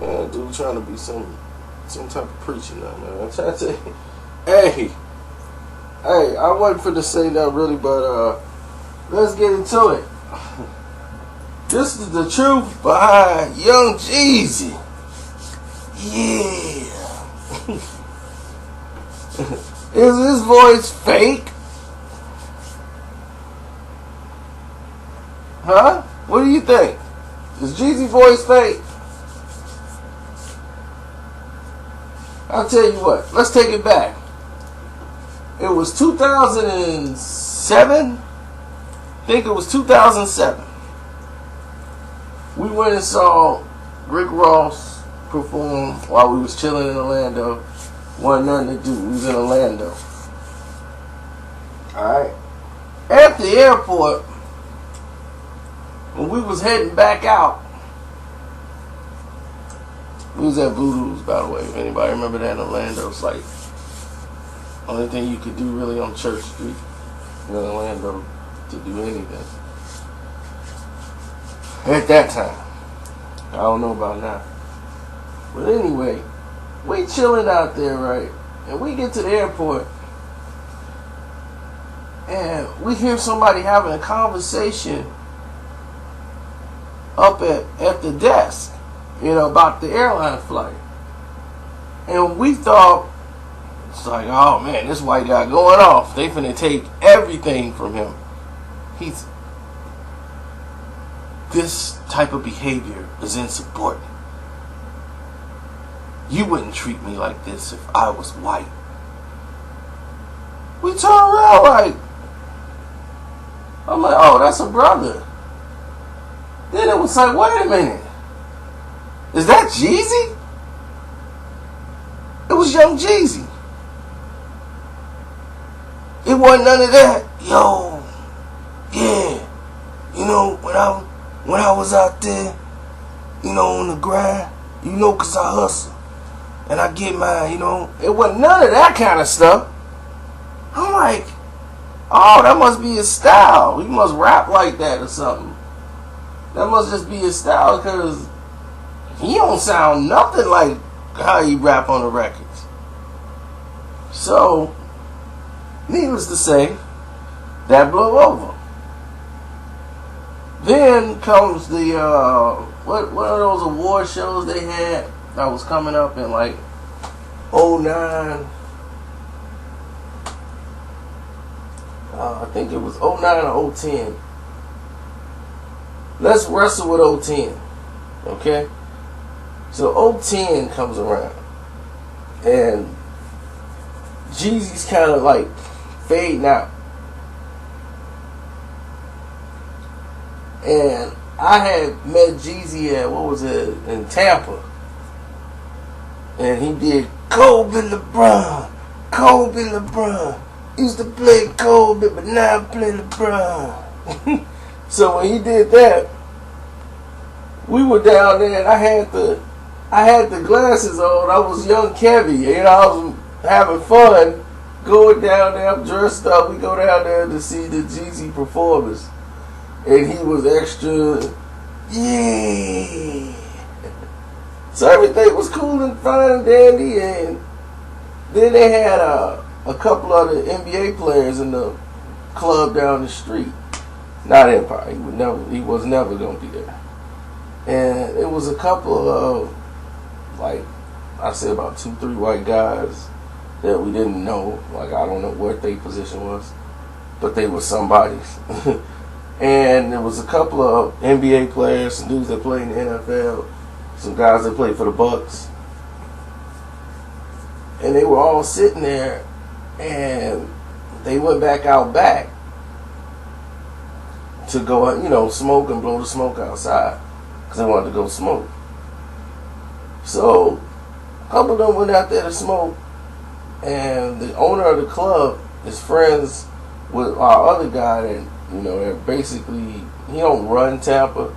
Man, dude trying to be some type of preacher now, man. I'm trying to tell you. Hey, I wasn't for to say that really, but let's get into it. This is the truth behind Young Jeezy. Yeah. Is his voice fake? Huh? What do you think? Is Jeezy's voice fake? I'll tell you what. Let's take it back. It was 2007. I think it was 2007. We went and saw Rick Ross perform while we was chilling in Orlando. Wasn't nothing to do. We was in Orlando. Alright. At the airport, when we was heading back out, we was at Voodoo's, by the way. If anybody remember that in Orlando, it's like only thing you could do really on Church Street in Orlando to do anything. At that time. I don't know about now. But anyway, we chilling out there, right? And we get to the airport and we hear somebody having a conversation up at the desk, about the airline flight. And we thought, it's like, oh man, this white guy going off. They finna take everything from him. This type of behavior is insubordinate. You wouldn't treat me like this if I was white. We turn around like, I'm like, oh, that's a brother. Then it was like, wait a minute. Is that Jeezy? It was Young Jeezy. It wasn't none of that. Yo, yeah. When I was out there, on the grind, cause I hustle. And I get mine, It wasn't none of that kind of stuff. I'm like, oh, that must be his style. He must rap like that or something. That must just be his style, because he don't sound nothing like how he rap on the records. So, needless to say, that blew over. Then comes the one of those award shows they had that was coming up in like 09. I think it was 09 or 010. Let's wrestle with 010. Okay? So 010 comes around. And Jeezy's kind of like fading out. And I had met Jeezy at, in Tampa. And he did Kobe LeBron. Used to play Kobe, but now I play LeBron. So when he did that, we were down there and I had the glasses on. I was young Kevy. I was having fun going down there. I'm dressed up. We go down there to see the Jeezy performance. And he was extra, yeah. So everything was cool and fine and dandy. And then they had a couple of the NBA players in the club down the street. Not Empire. He was never going to be there. And it was a couple of, about 2-3 white guys that we didn't know. I don't know what their position was, but they were somebody's. And there was a couple of NBA players, some dudes that played in the NFL, some guys that played for the Bucks. And they were all sitting there, and they went back out back to go, smoke and blow the smoke outside, because they wanted to go smoke. So a couple of them went out there to smoke, and the owner of the club is friends with our other guy that, basically, he don't run Tampa.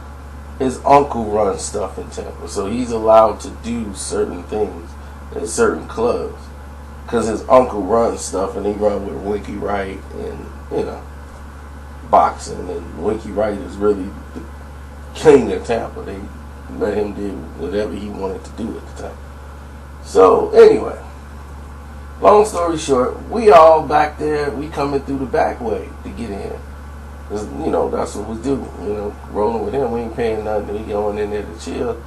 His uncle runs stuff in Tampa, so he's allowed to do certain things at certain clubs because his uncle runs stuff, and he run with Winky Wright and boxing, and Winky Wright is really the king of Tampa. let him do whatever he wanted to do at the time. So anyway, long story short, we all back there. We coming through the back way to get in. Cause, you know, that's what we do. You know, rolling with him, we ain't paying nothing. We going in there to chill.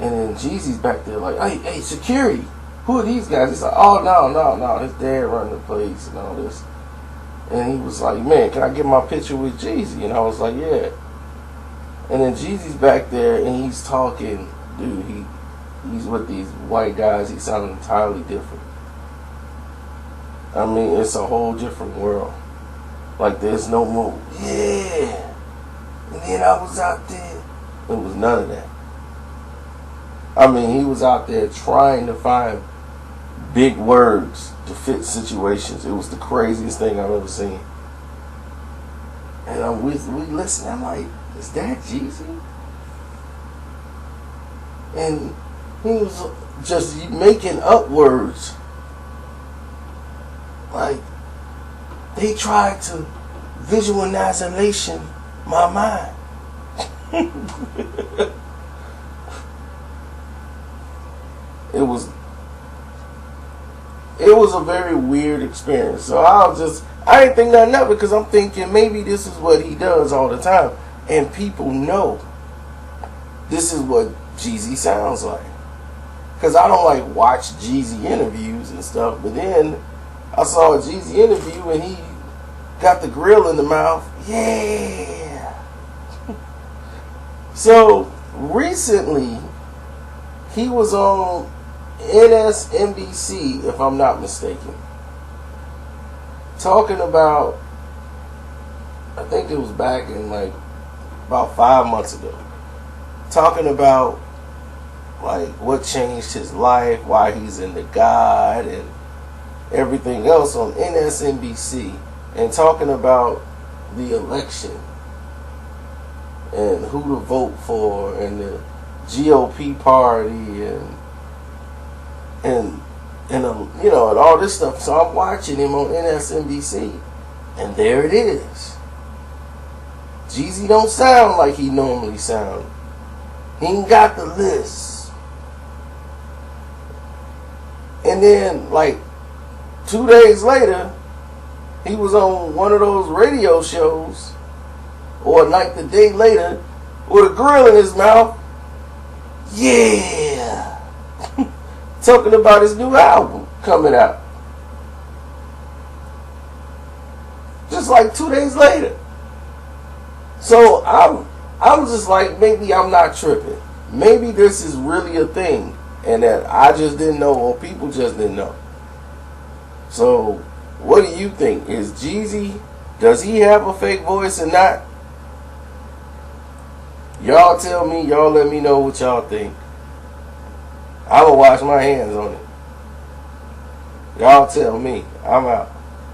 And then Jeezy's back there like, hey, security. Who are these guys? He's like, oh, no. His dad running the place and all this. And he was like, man, can I get my picture with Jeezy? And I was like, yeah. And then Jeezy's back there and he's talking. Dude, he's with these white guys. He sounded entirely different. I mean, it's a whole different world. Like, there's no more, yeah. And then I was out there. It was none of that. I mean, he was out there trying to find big words to fit situations. It was the craziest thing I've ever seen. And we listened. I'm like, is that Jeezy? And he was just making up words. Like, they tried to visualization my mind. It was a very weird experience. So I didn't think nothing of it because I'm thinking maybe this is what he does all the time. And people know this is what Jeezy sounds like. Because I don't like watch Jeezy interviews and stuff. But then I saw a Jeezy interview and he got the grill in the mouth. Yeah. So recently he was on NSNBC, if I'm not mistaken, talking about, I think it was back in like about 5 months ago, talking about like what changed his life, why he's into God and everything else on NSNBC, and talking about the election and who to vote for and the GOP party and you know, and all this stuff. So I'm watching him on MSNBC, and there it is. Jeezy don't sound like he normally sound. He ain't got the list. And then, like 2 days later, he was on one of those radio shows, or like the day later, with a grill in his mouth. Yeah. Talking about his new album coming out. Just like 2 days later. So I'm just like, maybe I'm not tripping. Maybe this is really a thing and that I just didn't know, or people just didn't know. So what do you think? Is Jeezy, does he have a fake voice or not? Y'all tell me, y'all let me know what y'all think. I will wash my hands on it. Y'all tell me. I'm out.